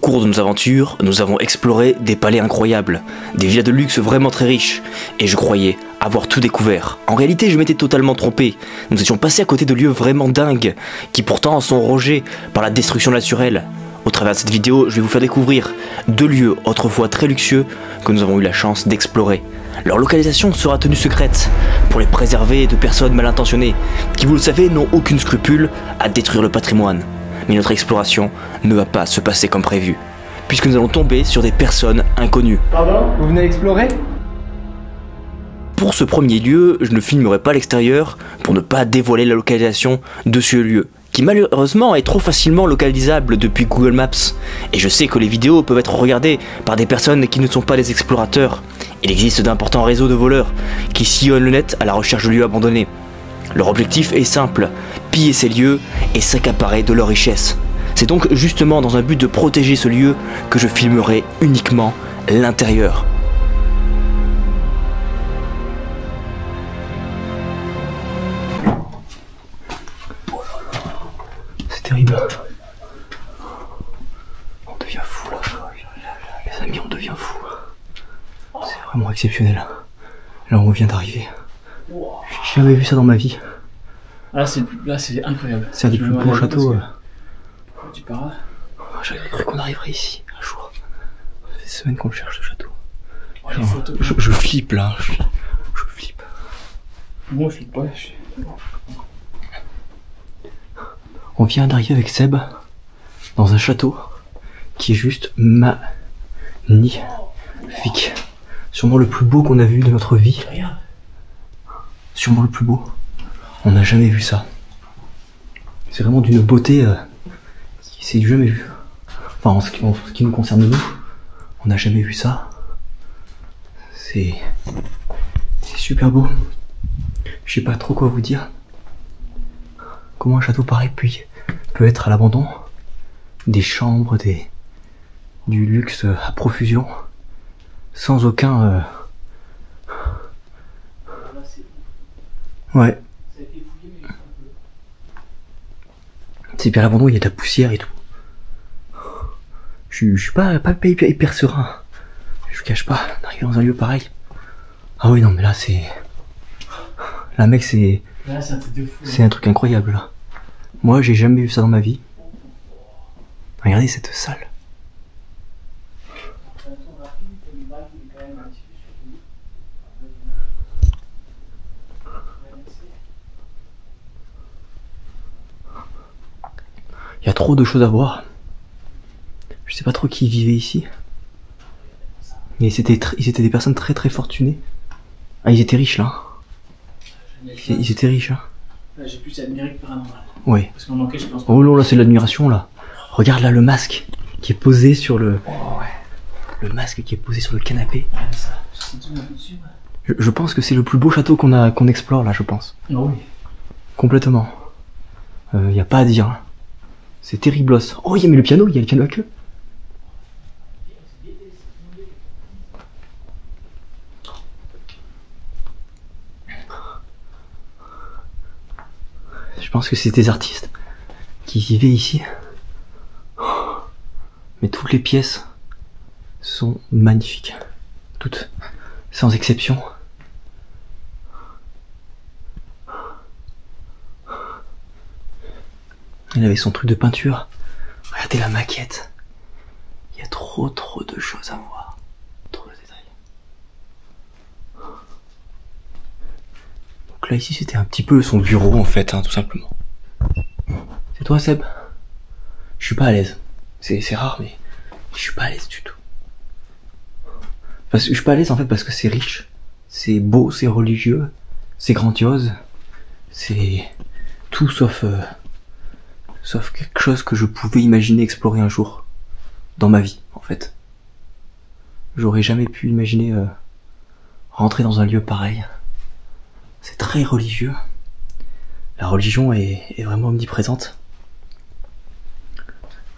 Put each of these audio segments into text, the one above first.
cours de nos aventures, nous avons exploré des palais incroyables, des villas de luxe vraiment très riches, et je croyais avoir tout découvert. En réalité, je m'étais totalement trompé. Nous étions passés à côté de lieux vraiment dingues, qui pourtant sont rongés par la destruction naturelle. Au travers de cette vidéo, je vais vous faire découvrir 2 lieux autrefois très luxueux que nous avons eu la chance d'explorer. Leur localisation sera tenue secrète pour les préserver de personnes mal intentionnées, qui, vous le savez, n'ont aucune scrupule à détruire le patrimoine. Mais notre exploration ne va pas se passer comme prévu, puisque nous allons tomber sur des personnes inconnues. Pardon? Vous venez explorer? Pour ce premier lieu, je ne filmerai pas l'extérieur pour ne pas dévoiler la localisation de ce lieu, qui malheureusement est trop facilement localisable depuis Google Maps. Et je sais que les vidéos peuvent être regardées par des personnes qui ne sont pas des explorateurs. Il existe d'importants réseaux de voleurs qui sillonnent le net à la recherche de lieux abandonnés. Leur objectif est simple, piller ces lieux et s'accaparer de leur richesse. C'est donc justement dans un but de protéger ce lieu que je filmerai uniquement l'intérieur. C'est terrible. On devient fou là. Les amis, on devient fou. C'est vraiment exceptionnel. Là, on vient d'arriver. J'ai jamais vu ça dans ma vie. Là, c'est incroyable. C'est un des plus beaux châteaux. Tu pars. J'avais cru qu'on arriverait ici un jour. Ça fait des semaines qu'on le cherche ce château. Oh, les photos. Je flippe là. Je flippe. Moi, je flippe pas. On vient d'arriver avec Seb dans un château qui est juste magnifique. Sûrement le plus beau qu'on a vu de notre vie. Sûrement le plus beau. On n'a jamais vu ça. C'est vraiment d'une beauté qui s'est jamais vue. Enfin, en ce qui nous concerne nous, on n'a jamais vu ça. C'est super beau. Je sais pas trop quoi vous dire. Comment un château pareil peut être à l'abandon. Des chambres, du luxe à profusion, sans aucun... Ouais. C'est bien à l'abandon, il y a de la poussière et tout. Je suis pas hyper serein. Je vous cache pas, d'arriver dans un lieu pareil. Ah oui, non, mais là c'est... Là mec, c'est... C'est un truc incroyable là. Moi, j'ai jamais vu ça dans ma vie. Regardez cette salle. Il y a trop de choses à voir. Je sais pas trop qui vivait ici. Mais ils étaient des personnes très très fortunées. Ah, ils étaient riches là. Ils étaient riches hein. Là, j'ai plus admiré que paranormal. Ouais. Parce qu'on manquait, je pense. Oh là, c'est de l'admiration là. Regarde là le masque qui est posé sur le... Oh, ouais. Le masque qui est posé sur le canapé. Ouais, ça. Un peu dessus, ouais. Je pense que c'est le plus beau château qu'on explore là, je pense. Oh oui. Complètement. Y a pas à dire. Hein. C'est terriblos. Oh, il y a le piano à queue. Je pense que c'est des artistes qui vivaient ici. Mais toutes les pièces sont magnifiques. Toutes. Sans exception. Elle avait son truc de peinture. Regardez la maquette. Il y a trop de choses à voir. Trop de détails. Donc là ici c'était un petit peu son bureau en fait, hein, tout simplement. C'est toi Seb? Je suis pas à l'aise. C'est rare mais je suis pas à l'aise du tout. Parce que je suis pas à l'aise en fait parce que c'est riche. C'est beau, c'est religieux, c'est grandiose. C'est tout sauf quelque chose que je pouvais imaginer explorer un jour. Dans ma vie, en fait. J'aurais jamais pu imaginer rentrer dans un lieu pareil. C'est très religieux. La religion est vraiment omniprésente.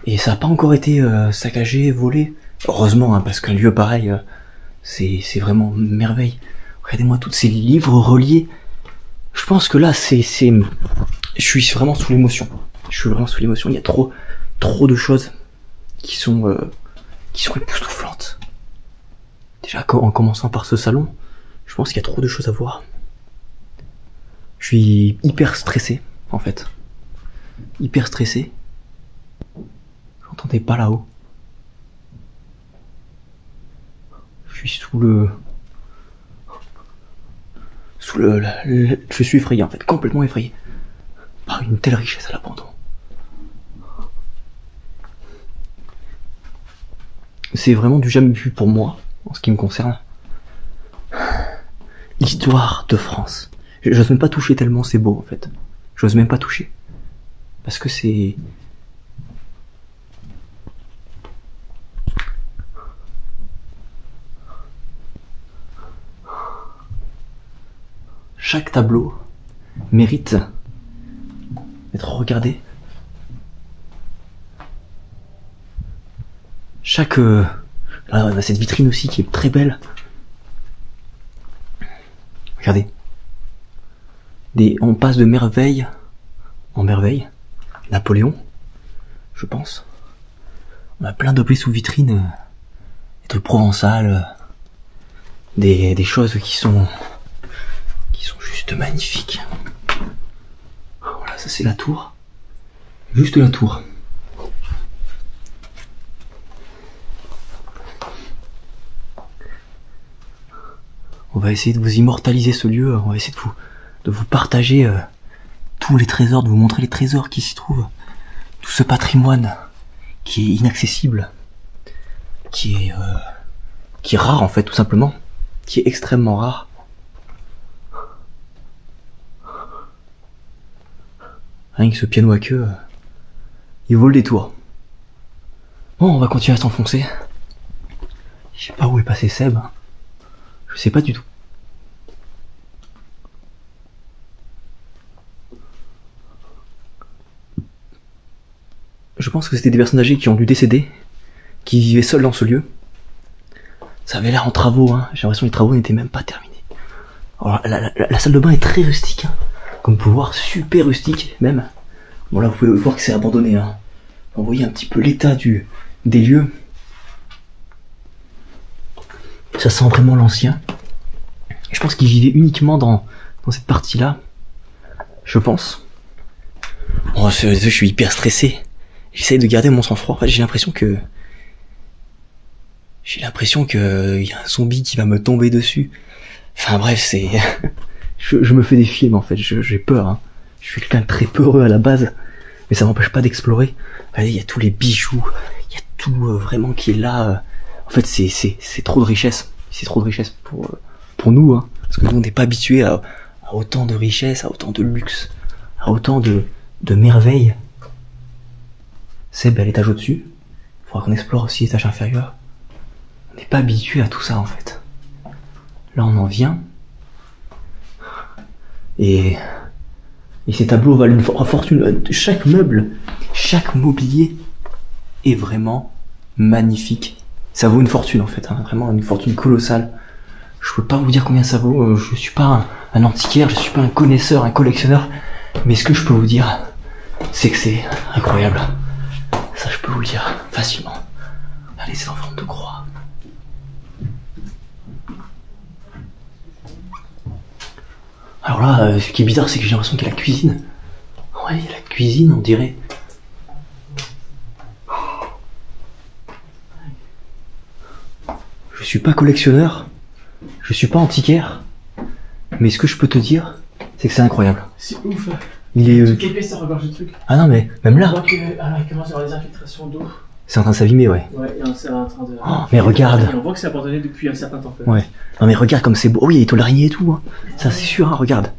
Et ça n'a pas encore été saccagé, volé. Heureusement, hein, parce qu'un lieu pareil, c'est vraiment merveille. Regardez-moi tous ces livres reliés. Je pense que là, je suis vraiment sous l'émotion. Je suis vraiment sous l'émotion. Il y a trop de choses qui sont qui sont époustouflantes. Déjà, en commençant par ce salon, je pense qu'il y a trop de choses à voir. Je suis hyper stressé, en fait. Hyper stressé. J'entendais pas là-haut. Je suis je suis effrayé, en fait, complètement effrayé. Par une telle richesse à l'abandon. C'est vraiment du jamais vu pour moi, en ce qui me concerne. Histoire de France. J'ose même pas toucher tellement c'est beau, en fait. J'ose même pas toucher. Parce que c'est... Chaque tableau mérite d'être regardé. Chaque... là, on a cette vitrine aussi qui est très belle. Regardez. On passe de merveille en merveille. Napoléon, je pense. On a plein d'objets sous vitrine. Des trucs provençal. Des choses qui sont juste magnifiques. Voilà, ça c'est la tour. Juste la tour. On va essayer de vous immortaliser ce lieu, on va essayer de vous partager tous les trésors, de vous montrer les trésors qui s'y trouvent. Tout ce patrimoine qui est inaccessible, qui est rare en fait tout simplement, qui est extrêmement rare. Rien que ce piano à queue, il vaut le détour. Bon, on va continuer à s'enfoncer. Je sais pas où est passé Seb. Je sais pas du tout. Je pense que c'était des personnes âgées qui ont dû décéder, qui vivaient seules dans ce lieu. Ça avait l'air en travaux, hein. J'ai l'impression que les travaux n'étaient même pas terminés. Alors, la salle de bain est très rustique, hein. Comme vous pouvez voir, super rustique même. Bon là vous pouvez voir que c'est abandonné, hein. Vous voyez un petit peu l'état des lieux. Ça sent vraiment l'ancien. Je pense qu'ils vivaient uniquement dans cette partie-là. Je pense. Bon, je suis hyper stressé. J'essaye de garder mon sang-froid. En fait, j'ai l'impression que il y a un zombie qui va me tomber dessus. Enfin bref, c'est... je me fais des films en fait. J'ai peur, hein. Je suis quelqu'un de très peureux à la base. Mais ça m'empêche pas d'explorer. Allez, il y a tous les bijoux. Il y a tout vraiment qui est là. En fait, c'est trop de richesse. C'est trop de richesse pour nous, hein. Parce que nous, on n'est pas habitués à autant de richesse, à autant de luxe, à autant de merveilles. Seb à l'étage au-dessus. Il faudra qu'on explore aussi l'étage inférieur. On n'est pas habitué à tout ça, en fait. Là, on en vient. Et ces tableaux valent une fortune. Chaque meuble, chaque mobilier est vraiment magnifique. Ça vaut une fortune en fait, hein, vraiment une fortune colossale. Je peux pas vous dire combien ça vaut, je suis pas un antiquaire, je suis pas un connaisseur, un collectionneur, mais ce que je peux vous dire, c'est que c'est incroyable. Ça je peux vous le dire facilement. Allez, c'est en forme de croix. Alors là, ce qui est bizarre, c'est que j'ai l'impression qu'il y a la cuisine. Ouais, il y a la cuisine, on dirait. Je suis pas collectionneur, je suis pas antiquaire, mais ce que je peux te dire, c'est que c'est incroyable. C'est ouf. Il est... Toute l'épaisseur, regarde le truc. Ah non, mais même là. On voit qu'il commence à y avoir des infiltrations d'eau. C'est en train de s'abîmer, ouais. Ouais, et c'est en train de... Oh, mais regarde. Et on voit que c'est abandonné depuis un certain temps. Ouais. Non mais regarde comme c'est beau. Oh, il y a des tôles d'araignée et tout, hein. Ça c'est sûr, hein, regarde.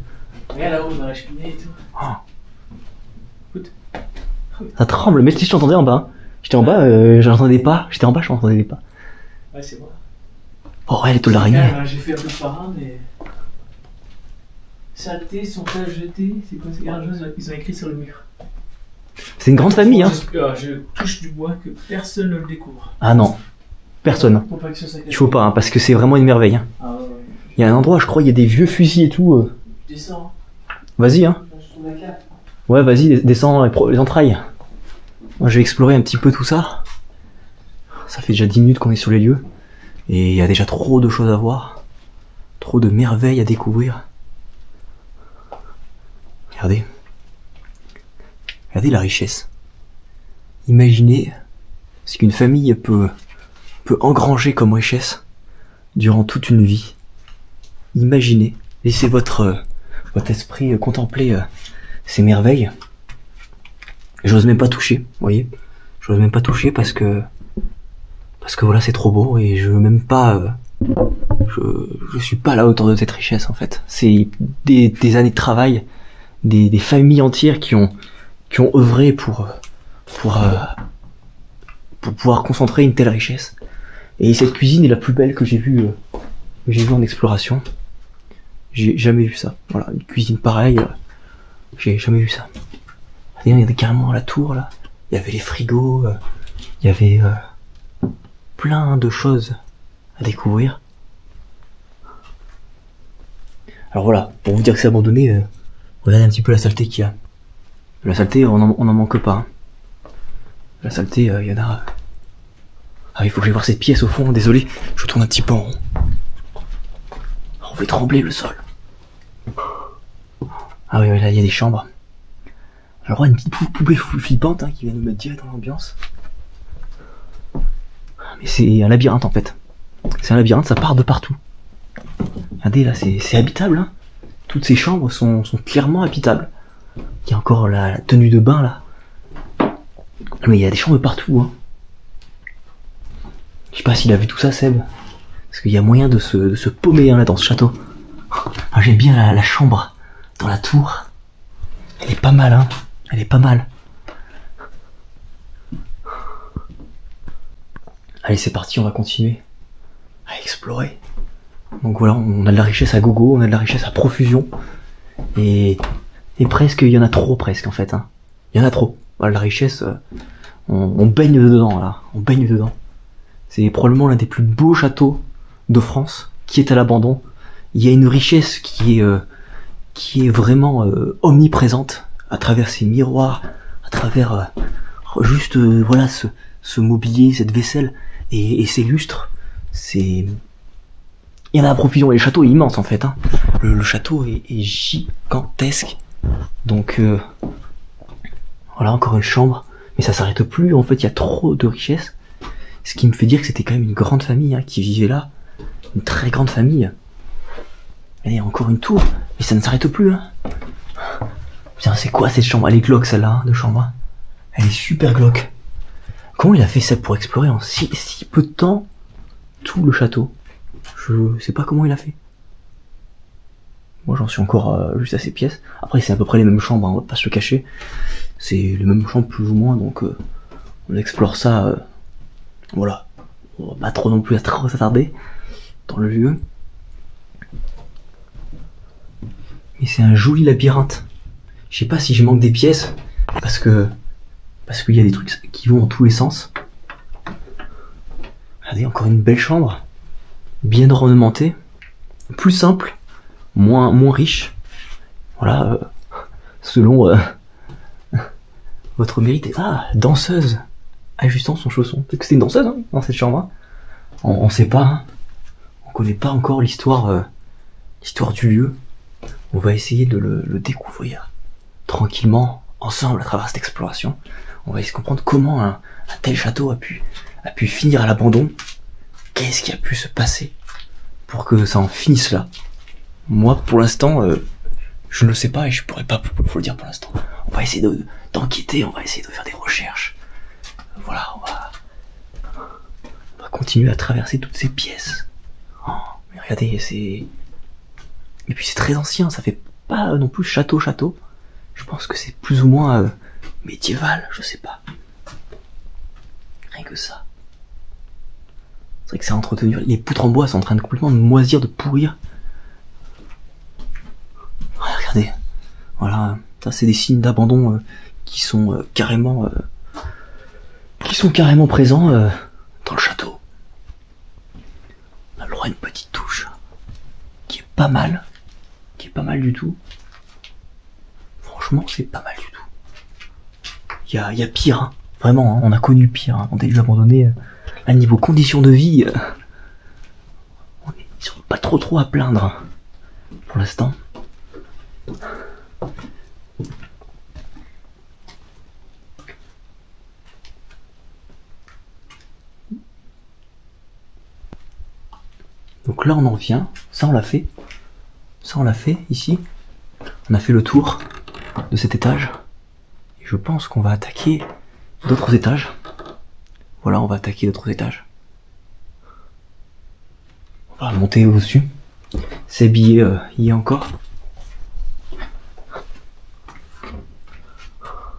Regarde là-haut, dans la cheminée et tout. Oh. Écoute. Ça tremble, mais si je t'entendais en bas. J'étais en bas, j'entendais pas. J'étais en bas, je n'entendais pas. Ouais, c'est vrai. Oh ouais, les tôles d'araignée. J'ai fait un peu de parrain, mais... Saleté, sont à jeter, c'est quoi ces gars? Ils ont écrit sur le mur. C'est une grande famille, hein. Je touche du bois que personne ne le découvre. Ah non, personne. Faut pas que ce soit Il faut pas, hein, parce que c'est vraiment une merveille. Hein. Ah ouais. Il y a un endroit, je crois, il y a des vieux fusils et tout. Descends. Vas-y, hein. Je trouve la carte. Ouais, vas-y, descends les entrailles. Moi, je vais explorer un petit peu tout ça. Ça fait déjà 10 minutes qu'on est sur les lieux. Et il y a déjà trop de choses à voir. Trop de merveilles à découvrir. Regardez. Regardez la richesse. Imaginez ce qu'une famille peut engranger comme richesse durant toute une vie. Imaginez. Laissez votre esprit contempler ces merveilles. J'ose même pas toucher, vous voyez. J'ose même pas toucher parce que voilà, c'est trop beau et je veux même pas je suis pas à la hauteur de cette richesse en fait. C'est des années de travail, des familles entières qui ont œuvré pour pouvoir concentrer une telle richesse. Et cette cuisine est la plus belle que j'ai vue en exploration. J'ai jamais vu ça. Voilà, une cuisine pareille, j'ai jamais vu ça. Il y avait carrément la tour là. Il y avait les frigos, il y avait plein de choses à découvrir. Alors voilà, pour vous dire que c'est abandonné, regardez un petit peu la saleté qu'il y a. La saleté, on en manque pas. Hein. La saleté, il y en a. Ah, il faut que j'aille voir cette pièce au fond. Désolé, je tourne un petit peu en rond. On fait trembler le sol. Ah oui, là il y a des chambres. Alors une petite poupée flippante qui vient nous mettre direct dans l'ambiance. Mais c'est un labyrinthe en fait. C'est un labyrinthe, ça part de partout. Regardez là, c'est habitable. Hein. Toutes ces chambres sont clairement habitables. Il y a encore la tenue de bain là. Mais il y a des chambres partout. Hein. Je sais pas s'il a vu tout ça, Seb. Parce qu'il y a moyen de se paumer là dans ce château. Ah, j'aime bien la chambre dans la tour. Elle est pas mal, hein. Elle est pas mal. Allez, c'est parti, on va continuer à explorer. Donc voilà, on a de la richesse à gogo, on a de la richesse à profusion. Et presque, il y en a trop presque en fait. Hein. Il y en a trop. Voilà, la richesse, on baigne dedans là. On baigne dedans. C'est probablement l'un des plus beaux châteaux de France qui est à l'abandon. Il y a une richesse qui est vraiment omniprésente à travers ces miroirs, à travers juste voilà ce mobilier, cette vaisselle et ces lustres. Il y en a à profusion et le château est immense en fait. Hein. Le château est gigantesque. Donc voilà, encore une chambre, mais ça s'arrête plus. En fait, il y a trop de richesse. Ce qui me fait dire que c'était quand même une grande famille qui vivait là, une très grande famille. Allez, encore une tour, mais ça ne s'arrête plus. Hein. Putain, c'est quoi cette chambre? Elle est glauque celle-là, de chambre. Elle est super glauque. Comment il a fait ça pour explorer en si peu de temps tout le château? Je sais pas comment il a fait. Moi j'en suis encore juste à ces pièces. Après c'est à peu près les mêmes chambres, on va pas se le cacher. C'est les mêmes chambres plus ou moins, donc on explore ça. Voilà. On va pas trop non plus trop s'attarder dans le lieu. Et c'est un joli labyrinthe. Je sais pas si je manque des pièces, parce qu'il y a des trucs qui vont dans tous les sens. Regardez, encore une belle chambre, bien ornementée, plus simple, moins riche. Voilà, selon votre mérite. Ah, danseuse, ajustant son chausson. Peut-être que c'est une danseuse hein, dans cette chambre. Hein. On sait pas. Hein. On connaît pas encore l'histoire du lieu. On va essayer de le découvrir tranquillement, ensemble, à travers cette exploration. On va essayer de comprendre comment un tel château a pu finir à l'abandon. Qu'est-ce qui a pu se passer pour que ça en finisse là? Moi, pour l'instant, je ne le sais pas et je pourrais pas vous le dire pour l'instant. On va essayer d'enquêter, on va essayer de faire des recherches. Voilà, on va continuer à traverser toutes ces pièces. Oh, mais regardez, et puis c'est très ancien, ça fait pas non plus château. Je pense que c'est plus ou moins médiéval, je sais pas. Rien que ça. C'est vrai que c'est entretenu. Les poutres en bois sont en train de complètement de moisir, de pourrir. Regardez. Voilà, ça c'est des signes d'abandon qui sont carrément présents dans le château. On a le droit à une petite touche qui est pas mal du tout. Franchement, c'est pas mal du tout. Il y a pire, hein. Vraiment, hein, on a connu pire. Hein. On a dû abandonner à niveau conditions de vie, ils sont pas trop à plaindre hein, pour l'instant. Donc là on en vient, ça on l'a fait. Ça on l'a fait ici. On a fait le tour de cet étage. Et je pense qu'on va attaquer d'autres étages. Voilà, on va attaquer d'autres étages. On va monter au-dessus. Seb y est encore.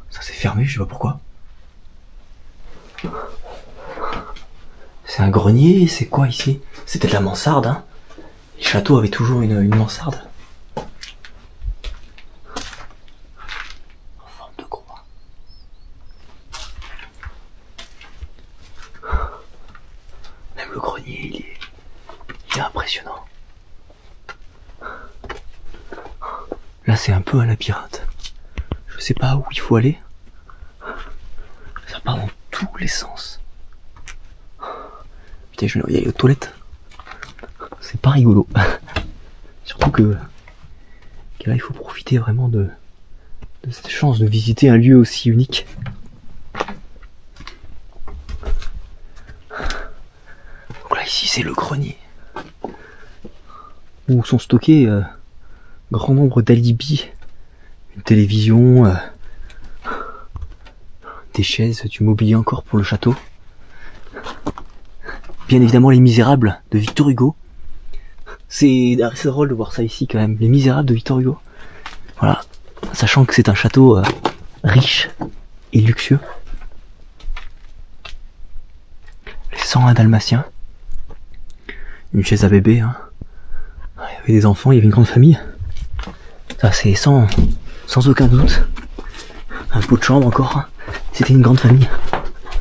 Ça s'est fermé, je sais pas pourquoi. C'est un grenier, c'est quoi ici? C'est peut-être la mansarde, hein. Les châteaux avaient toujours une mansarde. En forme de croix. Même le grenier, il est impressionnant. Là, c'est un peu un labyrinthe. Je sais pas où il faut aller. Ça part dans tous les sens. Putain, je vais y aller aux toilettes. C'est pas rigolo. Surtout que là, il faut profiter vraiment de cette chance de visiter un lieu aussi unique. Donc là, ici, c'est le grenier. Où sont stockés grand nombre d'alibis. Une télévision, des chaises, du mobilier encore pour le château. Bien évidemment Les Misérables de Victor Hugo. C'est drôle de voir ça ici quand même. Les Misérables de Victor Hugo. Voilà. Sachant que c'est un château riche et luxueux. Les 101 Dalmatiens. Une chaise à bébé. Hein. Il y avait des enfants, il y avait une grande famille. Ça c'est sans aucun doute. Un pot de chambre encore. Hein. C'était une grande famille.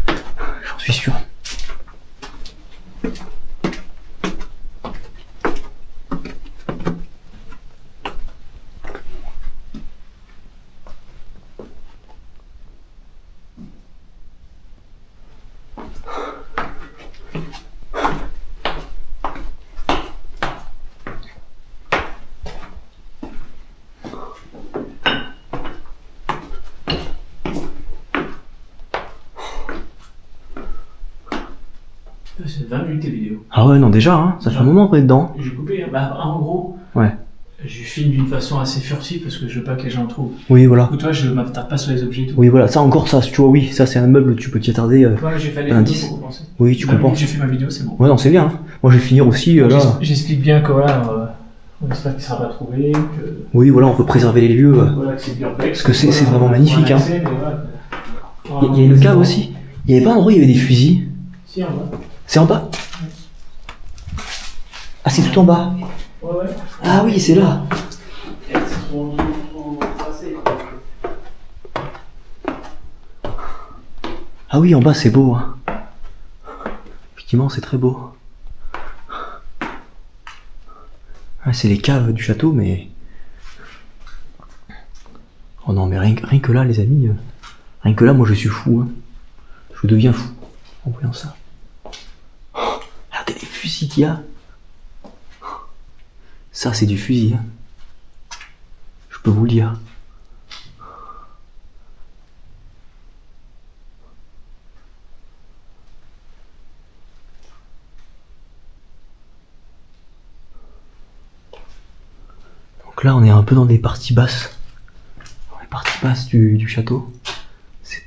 J'en suis sûr. C'est 20 minutes de vidéo. Ah ouais, non, déjà, hein, ça fait un moment qu'on est dedans. J'ai coupé, bah, en gros, Ouais. je filme d'une façon assez furtive parce que je veux pas que les gens trouvent. Oui, voilà. Ou toi, je m'attarde pas sur les objets et tout. Oui, voilà, ça encore, ça, tu vois, oui, ça c'est un meuble, tu peux t'y attarder. Toi, j'ai fait les Indice. photos pour compenser. Oui, tu 20 comprends. minutes, j'ai fait ma vidéo, c'est bon. Ouais, non, c'est bien. Hein. Moi, je vais finir aussi, là. J'explique bien que voilà, on espère qu'il sera pas trouvé, que, Oui, voilà, on peut préserver les lieux. voilà, que c'est bien fait. Parce que c'est vraiment magnifique, hein. Il y a une cave aussi. Il y avait pas un endroit où il y avait des fusils. Si, en bas. C'est en bas? Ah, c'est tout en bas. Ouais, ouais. Ah oui, c'est là. Ah oui, en bas, c'est beau. Hein. Effectivement, c'est très beau. Ah, c'est les caves du château, mais... Oh non, mais rien que là, les amis, rien que là, moi, je suis fou. Hein. Je deviens fou en voyant ça. Oh, regardez les fusils qu'il y a. Ça, c'est du fusil. Hein. Je peux vous le dire. Donc là, on est un peu dans des parties basses. Dans les parties basses du château. C'est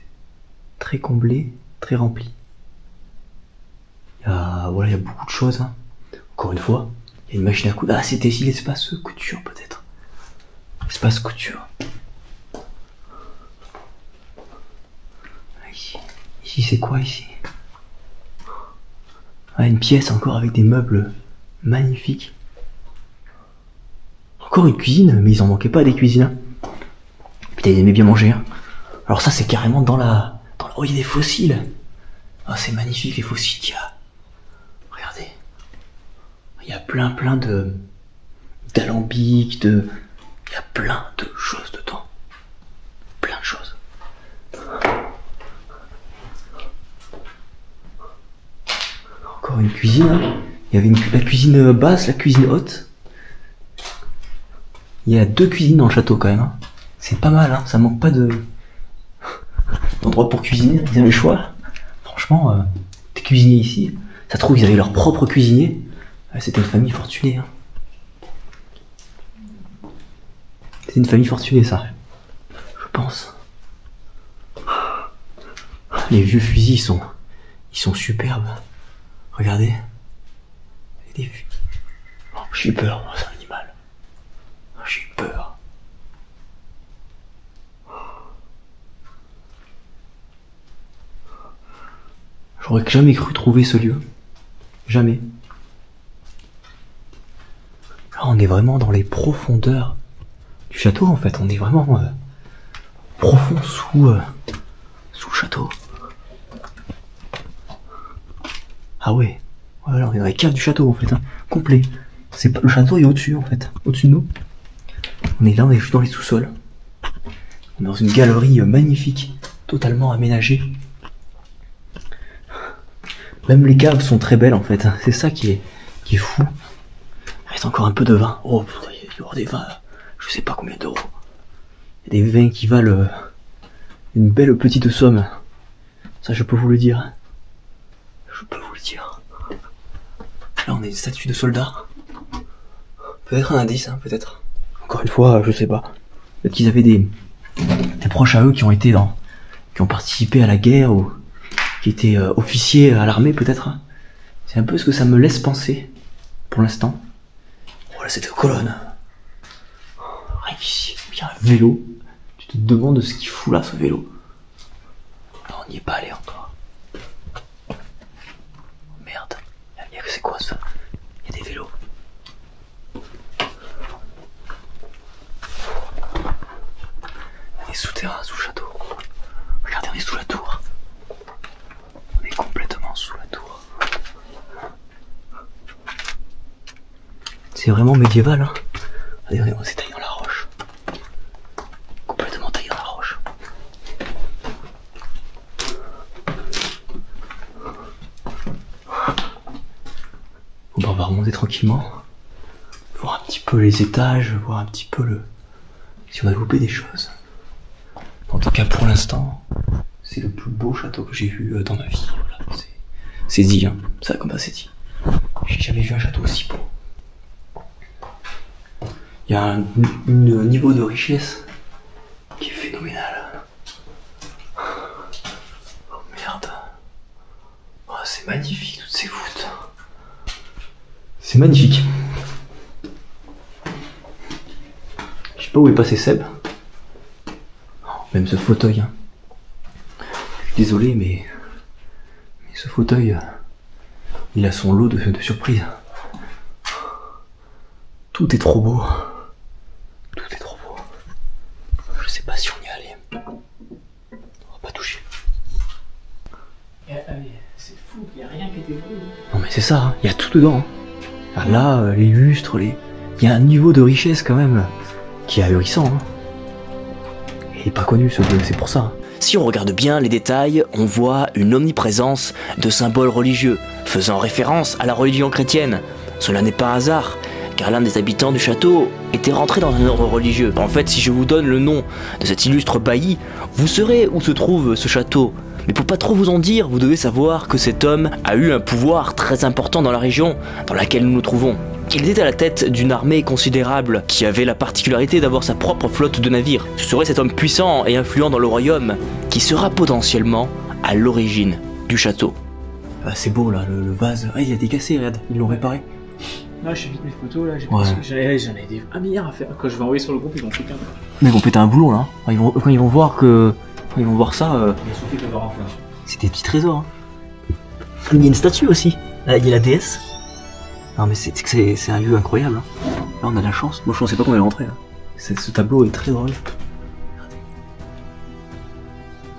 très comblé, très rempli. Il y a beaucoup de choses. Hein. Encore une fois, il y a une machine à coudre. Ah, c'était ici l'espace couture, peut-être. Espace couture. Ici, c'est quoi ici? Ah, une pièce encore avec des meubles magnifiques. Encore une cuisine, mais ils en manquaient pas des cuisines. Hein. Putain, ils aimaient bien manger. Hein. Alors ça, c'est carrément dans la... Oh, il y a des fossiles. Ah, c'est magnifique les fossiles qu'il y a. Regardez. Il y a plein d'alambics, il y a plein de choses dedans. Plein de choses. encore une cuisine. Hein. Il y avait la cuisine basse, la cuisine haute. Il y a 2 cuisines dans le château quand même. Hein. C'est pas mal, hein. Ça manque pas d'endroit pour cuisiner. Ils avaient le choix. Franchement, des cuisiniers ici. Ça se trouve, ils avaient leur propre cuisinier. C'était une famille fortunée. Hein. C'est une famille fortunée, ça. Je pense. Les vieux fusils, ils sont superbes. Regardez. Des fusils. Oh, j'ai eu peur, moi, c'est un animal. J'ai eu peur. J'aurais jamais cru trouver ce lieu. Jamais. Là, on est vraiment dans les profondeurs du château, en fait. On est vraiment profond sous le château. Ah ouais. Voilà, on est dans les caves du château, en fait. Hein. Complet. Le château est au-dessus, en fait. Au-dessus de nous. On est là, on est juste dans les sous-sols. On est dans une galerie magnifique. Totalement aménagée. Même les caves sont très belles, en fait. C'est ça qui est fou. Il reste encore un peu de vin. Oh, il y aura des vins, je sais pas combien d'euros. Il y a des vins qui valent une belle petite somme. Ça, je peux vous le dire. Je peux vous le dire. Là, on a une statue de soldat. Peut-être un indice, hein, peut-être. Encore une fois, je sais pas. Peut-être qu'ils avaient des proches à eux qui ont participé à la guerre ou qui étaient officiers à l'armée, peut-être. C'est un peu ce que ça me laisse penser, pour l'instant. Voilà cette colonne. Rien ici, il y a un vélo. Tu te demandes ce qu'il fout là, ce vélo. Non, on n'y est pas allé encore. Merde, c'est quoi ça? Il y a des vélos. On est souterrain, sous le château. Regardez, on est sous la tour. On est complètement sous la tour. C'est vraiment médiéval, hein. Regardez, on s'est taillé dans la roche. Complètement taillé dans la roche. Bon, bah, on va remonter tranquillement. Voir un petit peu les étages, voir un petit peu si on a loupé des choses. En tout cas, pour l'instant, c'est le plus beau château que j'ai vu dans ma vie. Voilà, c'est dit, hein. Ça, comme ça, c'est dit. J'ai jamais vu un château aussi beau. Il y a un niveau de richesse qui est phénoménal. Oh merde. Oh, c'est magnifique, toutes ces voûtes. C'est magnifique. Je sais pas où est passé Seb. Même ce fauteuil. Hein. Je suis désolé, mais ce fauteuil, il a son lot de surprises. Tout est trop beau. Tout est trop beau. Je sais pas si on y est allé. On va pas toucher. C'est fou, il n'y a rien qui était beau. Non mais c'est ça, hein. Il y a tout dedans. Hein. Là, les lustres, il y a un niveau de richesse quand même qui est ahurissant. Hein. Il est pas connu ce bleu, c'est pour ça. Hein. Si on regarde bien les détails, on voit une omniprésence de symboles religieux, faisant référence à la religion chrétienne. Cela n'est pas hasard, car l'un des habitants du château était rentré dans un ordre religieux. En fait, si je vous donne le nom de cet illustre bailli, vous saurez où se trouve ce château. Mais pour pas trop vous en dire, vous devez savoir que cet homme a eu un pouvoir très important dans la région dans laquelle nous nous trouvons. Il était à la tête d'une armée considérable qui avait la particularité d'avoir sa propre flotte de navires. Ce serait cet homme puissant et influent dans le royaume qui sera potentiellement à l'origine du château. Ah, c'est beau là, le vase. Ah, il a été cassé, regarde, ils l'ont réparé. Non, je vite mes photos là, Ouais. j'en ai des 1 milliard à faire. Quand je vais envoyer sur le groupe, ils vont foutre un. Mais ils vont péter un boulon là. Quand ils vont voir ça, Il faut voir enfin. c'est des petits trésors. Hein. Il y a une statue aussi. Là, il y a la déesse. Non mais c'est un lieu incroyable. Hein. Là on a de la chance. Moi je pensais pas qu'on allait rentrer. Hein. Ce tableau est très drôle. Regardez.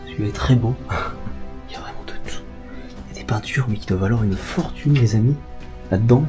Celui-là est très beau. Il y a vraiment de tout. Il y a des peintures mais qui doivent valoir une fortune les amis. Là-dedans.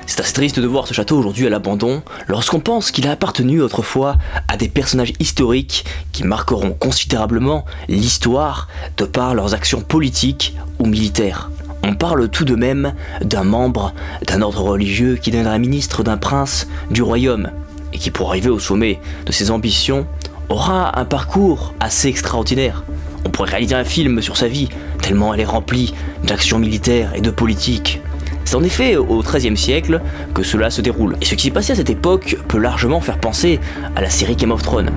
C'est assez triste de voir ce château aujourd'hui à l'abandon, lorsqu'on pense qu'il a appartenu autrefois à des personnages historiques qui marqueront considérablement l'histoire de par leurs actions politiques ou militaires. On parle tout de même d'un membre d'un ordre religieux qui deviendra ministre d'un prince du royaume et qui, pour arriver au sommet de ses ambitions, aura un parcours assez extraordinaire. On pourrait réaliser un film sur sa vie, tellement elle est remplie d'actions militaires et de politique. C'est en effet au XIIIe siècle que cela se déroule. Et ce qui s'est passé à cette époque peut largement faire penser à la série Game of Thrones.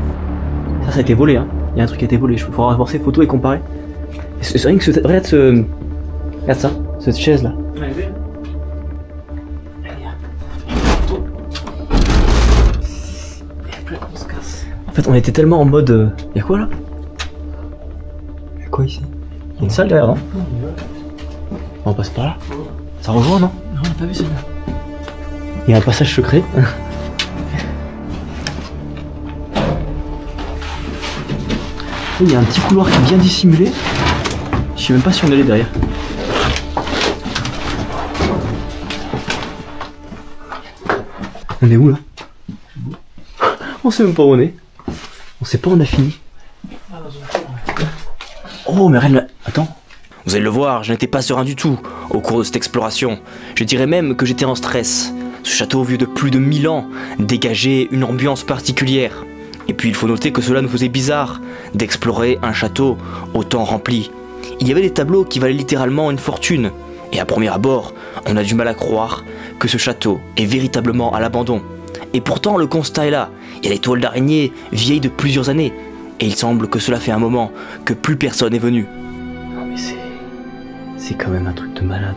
Ça a été volé, hein. Il y a un truc qui a été volé. Il faudra voir ces photos et comparer. C'est rien que ce... Regarde ce... Regarde ça, cette chaise là. En fait, on était tellement en mode... Y'a quoi là? Y'a quoi ici? Y'a une salle derrière, non? On passe par là. Ça rejoint, non? Non, on n'a pas vu celle-là. Il y a un passage secret. Il y a un petit couloir qui est bien dissimulé. Je sais même pas si on allait derrière. On est où là? On sait même pas où on est. On sait pas où on a fini. Oh mais regarde là. Attends. Vous allez le voir, je n'étais pas serein du tout au cours de cette exploration. Je dirais même que j'étais en stress. Ce château vieux de plus de 1000 ans dégageait une ambiance particulière. Et puis il faut noter que cela nous faisait bizarre d'explorer un château autant rempli. Il y avait des tableaux qui valaient littéralement une fortune. Et à premier abord, on a du mal à croire que ce château est véritablement à l'abandon. Et pourtant le constat est là. Il y a des toiles d'araignée vieilles de plusieurs années. Et il semble que cela fait un moment que plus personne n'est venu. Non mais c'est quand même un truc de malade.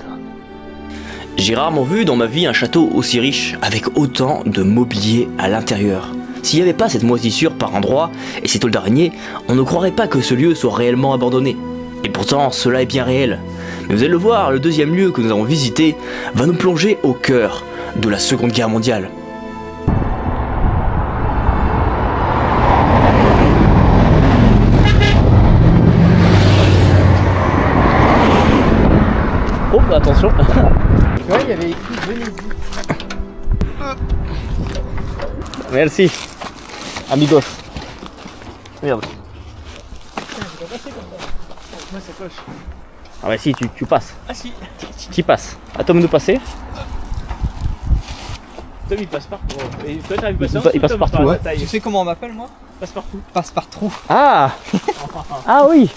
J'ai rarement vu dans ma vie un château aussi riche, avec autant de mobilier à l'intérieur. S'il n'y avait pas cette moisissure par endroits et ces tôles d'araignée, on ne croirait pas que ce lieu soit réellement abandonné. Et pourtant, cela est bien réel. Mais vous allez le voir, le deuxième lieu que nous avons visité va nous plonger au cœur de la Seconde Guerre mondiale. Oh attention. Ouais, il y avait écrit Venez-y. Merci. Amigos. Merde. Moi, ça coche. Ah ouais si, tu passes. Ah si. Tu passes. À Tom de passer. Tom il passe partout. Et toi t'arrives pas Il passe partout, ouais. Tu sais comment on m'appelle moi? Passe partout. Passe partout. Ah. Ah oui.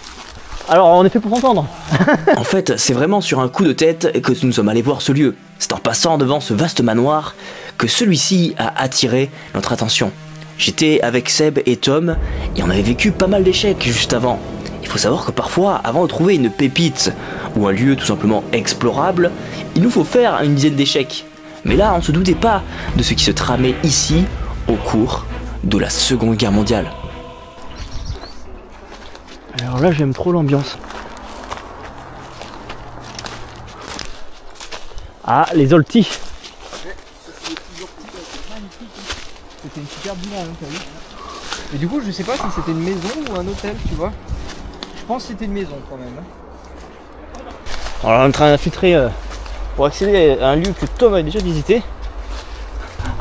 Alors on est fait pour s'entendre. En fait, c'est vraiment sur un coup de tête que nous sommes allés voir ce lieu. C'est en passant devant ce vaste manoir que celui-ci a attiré notre attention. J'étais avec Seb et Tom et on avait vécu pas mal d'échecs juste avant. Il faut savoir que parfois, avant de trouver une pépite ou un lieu tout simplement explorable, il nous faut faire une dizaine d'échecs. Mais là, on ne se doutait pas de ce qui se tramait ici au cours de la Seconde Guerre mondiale. Alors là, j'aime trop l'ambiance. Ah, les Oltis. C'était une super villa, hein, t'as vu? Et du coup, je sais pas si c'était une maison ou un hôtel, tu vois. Je pense que c'était une maison quand même. Hein. Alors, on est en train d'infiltrer pour accéder à un lieu que Tom a déjà visité.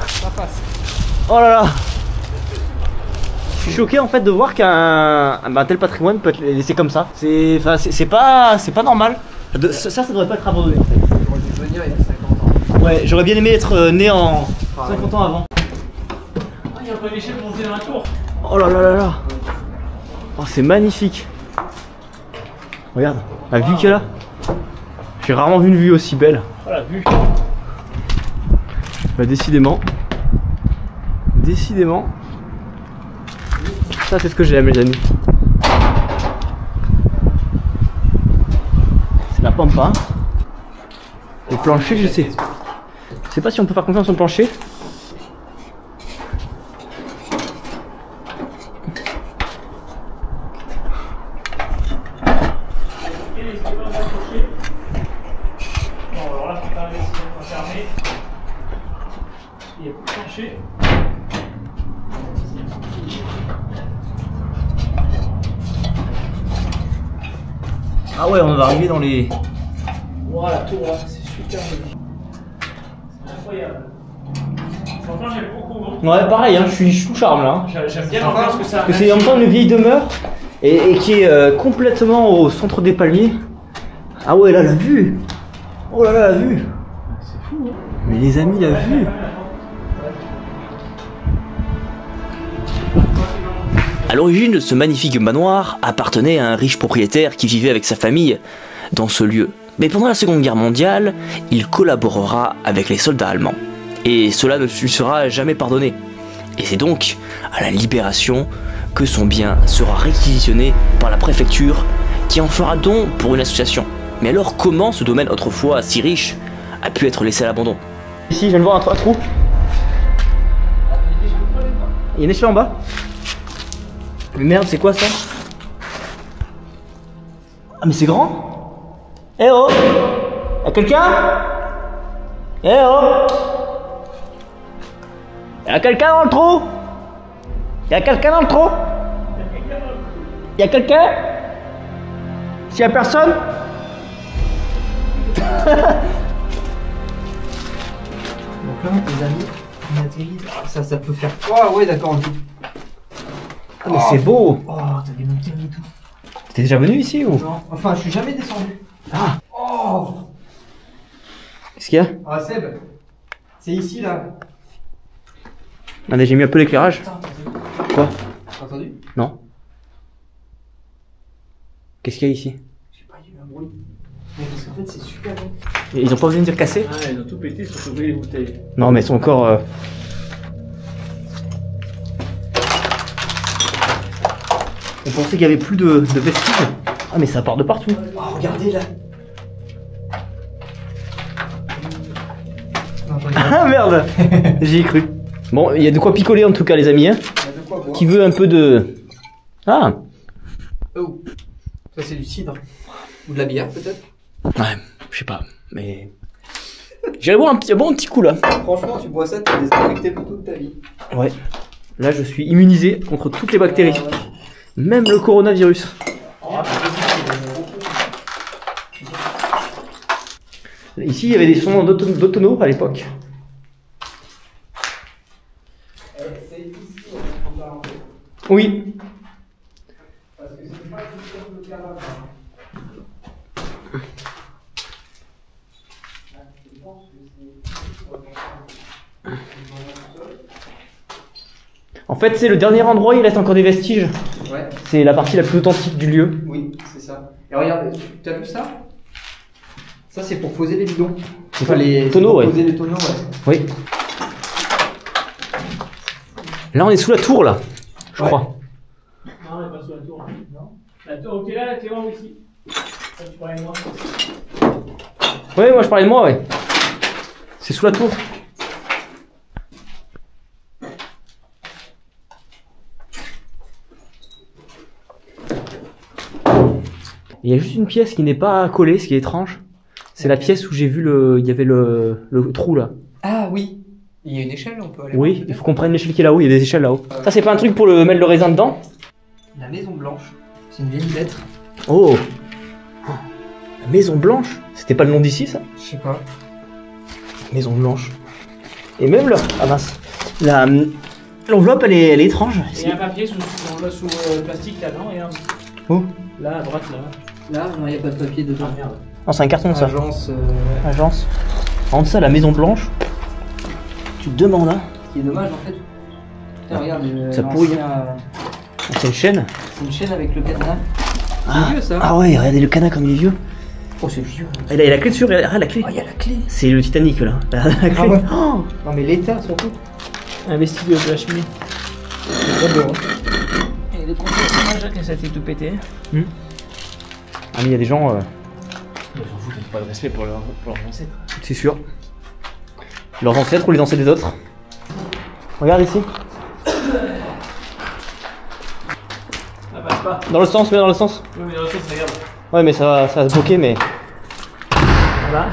Ça passe. Oh là là. Je suis choqué en fait de voir qu'un tel patrimoine peut être laissé comme ça. C'est pas normal. Ça devrait pas être abandonné en fait. Moi je vais venir il y a 50 ans. Ouais, j'aurais bien aimé être né en 50 ans avant. Ah, il y a pas d'échelle pour monter dans la tour. Oh là là là là. Oh, c'est magnifique. Regarde, la vue qu'il y a là. J'ai rarement vu une vue aussi belle. Oh la vue. Bah décidément. Décidément. Ça c'est ce que j'aime les amis. C'est la pampa. Le plancher je sais. Je sais pas si on peut faire confiance au plancher. Ah ouais, on va arriver dans les... Voilà, la tour là, c'est super joli. C'est incroyable. Franchement, j'aime beaucoup. Ouais, pareil, hein, je suis tout charme là. J'aime bien l'ambiance que ça a. Parce que c'est en même temps une vieille demeure et qui est complètement au centre des palmiers. Ah ouais, là, la vue. Oh là là, la vue. C'est fou, hein. Mais les amis, la vue. À l'origine, ce magnifique manoir appartenait à un riche propriétaire qui vivait avec sa famille dans ce lieu. Mais pendant la Seconde Guerre mondiale, il collaborera avec les soldats allemands. Et cela ne lui sera jamais pardonné. Et c'est donc à la Libération que son bien sera réquisitionné par la préfecture qui en fera don pour une association. Mais alors comment ce domaine autrefois si riche a pu être laissé à l'abandon? Ici, je viens de voir un trou. Il y a une échelle en bas. Mais merde, c'est quoi ça? Ah mais c'est grand. Eh oh! Y'a quelqu'un? Eh oh! Y'a quelqu'un dans le trou? Y'a quelqu'un dans le trou? Y'a quelqu'un? S'il y a personne? Donc là, les amis, on atterrit. Ça peut faire. Oh ouais, d'accord. Ah mais c'est beau! Oh, t'as des montagnes et tout. T'es déjà venu ici ou? Non, enfin, je suis jamais descendu. Ah! Oh! Qu'est-ce qu'il y a? Ah, Seb, c'est ici là. Attendez, j'ai mis un peu l'éclairage. Quoi? T'as entendu? Non. Qu'est-ce qu'il y a ici? Je sais pas, il y a eu un bruit. Mais parce qu'en fait, c'est super bon. Ils ont pas besoin de dire casser? Ah, ils ont tout pété sur sauver les bouteilles. Non, mais ils sont encore. On pensait qu'il y avait plus de vestiges. Ah, mais ça part de partout. Oh, regardez là. Non, je regarde. Ah merde! J'y ai cru. Bon, il y a de quoi picoler en tout cas, les amis. Hein. Il y a de quoi boire. Qui veut un peu de. Ah! Oh, ça c'est du cidre. Ou de la bière peut-être. Ouais, je sais pas, mais. J'irai boire un petit coup là. Franchement, tu bois ça, t'es désinfecté pour toute ta vie. Ouais. Là, je suis immunisé contre toutes les bactéries. Ah, ouais. Même le coronavirus. Ici, il y avait des sons d'autono à l'époque. Oui. En fait, c'est le dernier endroit où il reste encore des vestiges. Ouais, C'est la partie la plus authentique du lieu. oui, c'est ça. Et regarde, t'as vu ça? Ça c'est pour poser les bidons. Enfin les tonneaux, pour ouais. poser les tonneaux, ouais. Oui. Là, on est sous la tour, là. Je Ouais. crois. Non, on n'est pas sous la tour. Non. La tour, ok, là, t'es en ici. Ça, tu parlais de moi. Ouais, moi, je parlais de moi, ouais. C'est sous la tour. Il y a juste une pièce qui n'est pas collée, ce qui est étrange. C'est la pièce où j'ai vu il y avait le trou là. Ah oui. Il y a une échelle, on peut aller Oui, voir, il faut qu'on prenne l'échelle qui est là-haut, il y a des échelles là-haut. Ouais. Ça, c'est pas un truc pour mettre le raisin dedans? La Maison Blanche. C'est une vieille lettre. Oh! La Maison Blanche? C'était pas le nom d'ici, ça? Je sais pas. Maison Blanche. Et même là, ah mince. L'enveloppe, elle est étrange. Il y a un papier sous plastique là, non? Regarde. Où? Là, à droite, là. Là, non, il n'y a pas de papier dedans. Ah, merde. Non, c'est un carton, ça. Agence. Agence. En ça, la Maison Blanche. Tu te demandes, hein? Ce qui est dommage en fait. Putain, regarde. Ça pourrit. C'est une chaîne. C'est une chaîne avec le cadenas. Ah. C'est vieux ça. Ah ouais, regardez le canard comme il est vieux. Oh, c'est vieux. Et là, il y a la clé dessus, regarde la clé. Oh, il y a la clé. C'est le Titanic, là. La clé. Ah ouais. Oh, Non, mais l'état surtout. Investi de la cheminée. C'est trop beau. Hein. Et les contours, ça a été tout pété. Ah, mais il y a des gens. Ils s'en foutent, ils n'ont pas de respect pour leurs ancêtres. C'est sûr. Leurs ancêtres ou les ancêtres des autres. Regarde ici. Ça passe pas. Dans le sens, mais dans le sens. Oui, mais dans le sens, regarde. Ouais, mais ça va se bloquer, mais. Voilà.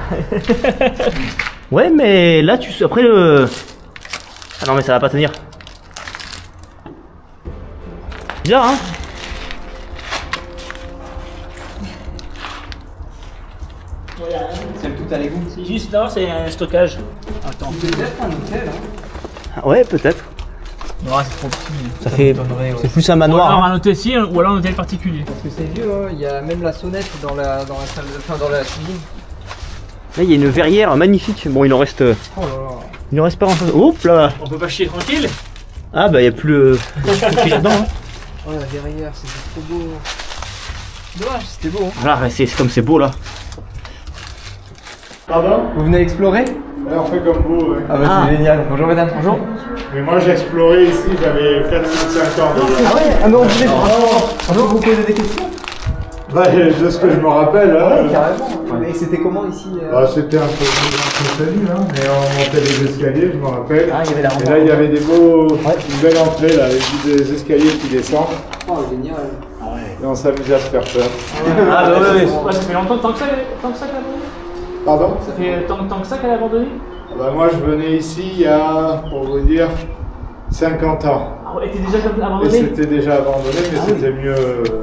Ouais, mais là, après le. Ah non, mais ça va pas tenir. Bizarre, hein? C'est tout à l'égout. C'est juste là, c'est un stockage. Attends. C'est peut-être un hôtel. Hein. Ah ouais, peut-être. Non, c'est trop petit. Ça fait. m'étonnerait, ouais. C'est plus un Ou manoir. alors Hein. un hôtel ici, ou alors un hôtel particulier. Parce que c'est vieux, hein. Il y a même la sonnette dans la salle, enfin dans la cuisine. Là, il y a une verrière magnifique. Bon, il en reste pas grand chose. Oups là. On peut pas chier tranquille. Ah bah, il n'y a plus plus là-dedans. Hein. Oh la verrière, c'était trop beau. Dommage, c'était beau. Hein. Voilà, c'est comme c'est beau là. Pardon? Vous venez explorer? Ouais, on fait comme vous, ouais. Ah bah c'est génial. Bonjour madame. Bonjour. Mais moi j'ai exploré ici, j'avais 4 ou 5 ans déjà. Ah ouais? Ah non, on peut vous poser des questions? Bah, de ce que je me rappelle, hein. Ouais, carrément. Et c'était comment ici? Bah, c'était un peu connu, hein. Mais on montait les escaliers, je me rappelle. Ah, il y avait la Et là, il y avait des une belle entrée, là, avec des escaliers qui descendent. Oh, génial. Et on s'amusait à se faire peur. Ah bah ouais. Ouais, ça fait longtemps tant que ça qu'elle a abandonné. Pardon? Ça fait tant que ça qu'elle a abandonné. Bah, moi, je venais ici il y a, pour vous dire, 50 ans. Ah ouais, elle était déjà Et abandonnée. c'était déjà abandonné, mais c'était mieux.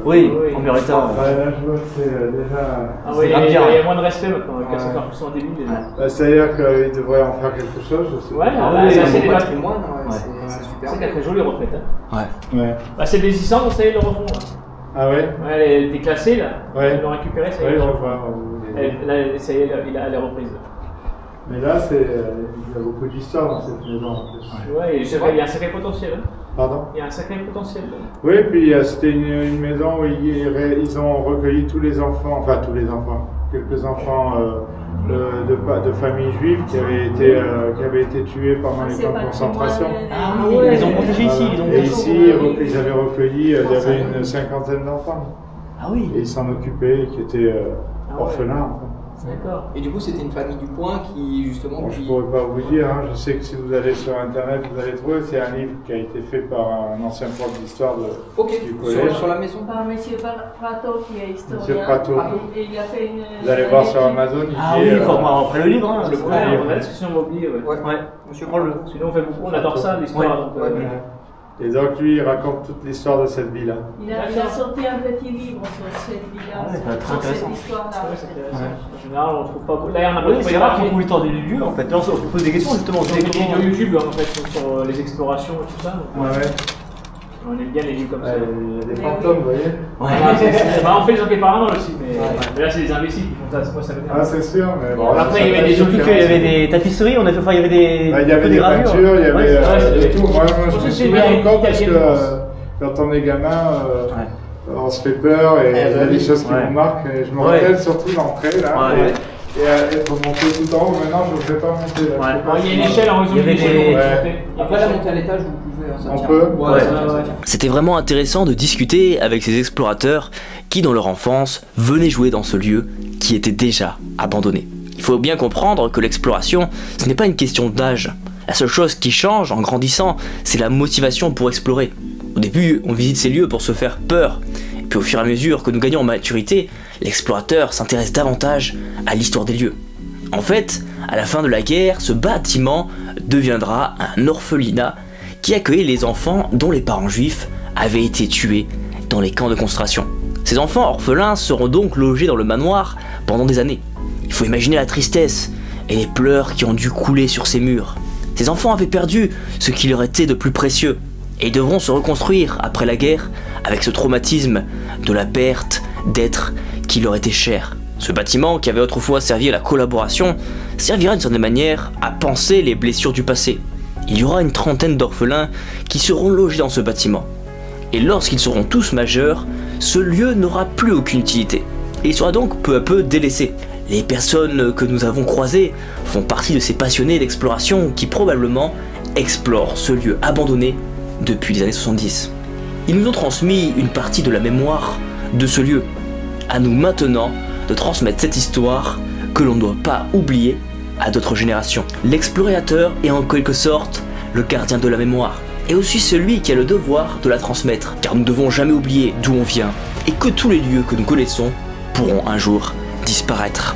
Oui, Oui. en meilleur état. Ouais, là, je vois que c'est déjà. Ah oui, c'est il y bien. a moins de respect maintenant, qu'elles sont encore plus en début déjà. Bah, c'est-à-dire qu'ils devraient en faire quelque chose, je sais Ouais, pas. bah, ça, c'est des patrimoines. patrimoine, ouais, c'est super. C'est qu'elle est très jolie refaite. Hein. Ouais. Bah, c'est des licences, ça y est, ils le refont. Là. Ah ouais? Ouais, elle était classée là. Ouais. Ils l'ont récupérée, ça y est. Ouais, ils je le refont. vois. Là, ça y est, elle est reprise. Mais là, il y a beaucoup d'histoire dans cette maison. En plus. Ouais, et c'est vrai, il y a un sacré potentiel. Hein. Pardon? Il y a un sacré potentiel. Oui, puis c'était une maison où ils ont recueilli tous les enfants, enfin tous les enfants, quelques enfants de familles juives qui avaient été tués pendant les camps de concentration. Ah oui, ils les ont protégés ici. Et ici, ils avaient recueilli, il y avait une cinquantaine d'enfants. Ah oui. Et ils s'en occupaient, qui étaient orphelins. En fait. D'accord. Et du coup, c'était une famille du coin qui, justement. Bon, je ne pourrais pas vous dire, hein. Je sais que si vous allez sur internet, vous allez trouver, c'est un livre qui a été fait par un ancien prof d'histoire du collège. Sur la maison. Par Monsieur Prato, qui est historien. Monsieur Prato. Et il a fait une. Vous allez voir sur Amazon, il Ah dit, oui, il faut voir après le livre. Hein, le Ouais, premier livre. on parce que sinon on va oublier. Ouais. Ouais. Monsieur, prends-le. Sinon on fait beaucoup, on adore ça, l'histoire. Ouais. Donc, Et donc lui, il raconte toute l'histoire de cette ville-là. Il a sorti un petit livre sur cette villa, Ah ouais, ça va être sur intéressant. cette histoire-là. ouais, c'est intéressant. En général, on trouve pas beaucoup. Là, on a pas Oui, trouvé c'est rare qu'on marqué. trouve l'histoire du lieu en fait. Là, on se pose des questions justement. Sur des vidéos YouTube en fait sur les explorations et tout ça. Donc, Ouais. on aime bien les livres comme ça. Il y a des fantômes, vous voyez. Voilà, bah, on fait les enquêtes paranormales aussi, mais là c'est des imbéciles qui font ça. Moi ça veut dire. Ah, c'est sûr, mais bon. Après, ça il y avait peut des être Surtout qu'il y avait différent. des tapisseries, on a fait, enfin, il y avait des. Bah, il y avait que des gravures. peintures, il y avait Ouais, ça de devait tout. être- Moi, je pense me que c'est souviens bien encore parce que italien, je pense. quand on est gamin, on se fait peur et il y a des choses qui Ouais. nous marquent. Et je me Ouais. rappelle surtout l'entrée là. Ouais. Et être monté tout en haut, maintenant je ne voudrais pas monter là. Ouais. Je sais pas Alors, il y a si- une échelle en Il y avait résolution. des- Après la montée à l'étage, vous pouvez. Hein, ça On tient. peut. Ouais, ça Ouais. tient, ça tient. C'était vraiment intéressant de discuter avec ces explorateurs qui, dans leur enfance, venaient jouer dans ce lieu qui était déjà abandonné. Il faut bien comprendre que l'exploration, ce n'est pas une question d'âge. La seule chose qui change en grandissant, c'est la motivation pour explorer. Au début, on visite ces lieux pour se faire peur. Et puis au fur et à mesure que nous gagnons en maturité, l'explorateur s'intéresse davantage à l'histoire des lieux. En fait, à la fin de la guerre, ce bâtiment deviendra un orphelinat qui accueillait les enfants dont les parents juifs avaient été tués dans les camps de concentration. Ces enfants orphelins seront donc logés dans le manoir pendant des années. Il faut imaginer la tristesse et les pleurs qui ont dû couler sur ces murs. Ces enfants avaient perdu ce qui leur était de plus précieux et ils devront se reconstruire après la guerre avec ce traumatisme de la perte d'êtres qui leur étaient chers. Ce bâtiment, qui avait autrefois servi à la collaboration, servira d'une certaine manière à panser les blessures du passé. Il y aura une trentaine d'orphelins qui seront logés dans ce bâtiment. Et lorsqu'ils seront tous majeurs, ce lieu n'aura plus aucune utilité. Et il sera donc peu à peu délaissé. Les personnes que nous avons croisées font partie de ces passionnés d'exploration qui probablement explorent ce lieu abandonné depuis les années 70. Ils nous ont transmis une partie de la mémoire de ce lieu. À nous maintenant de transmettre cette histoire que l'on ne doit pas oublier à d'autres générations. L'explorateur est en quelque sorte le gardien de la mémoire, et aussi celui qui a le devoir de la transmettre, car nous ne devons jamais oublier d'où on vient, et que tous les lieux que nous connaissons pourront un jour disparaître.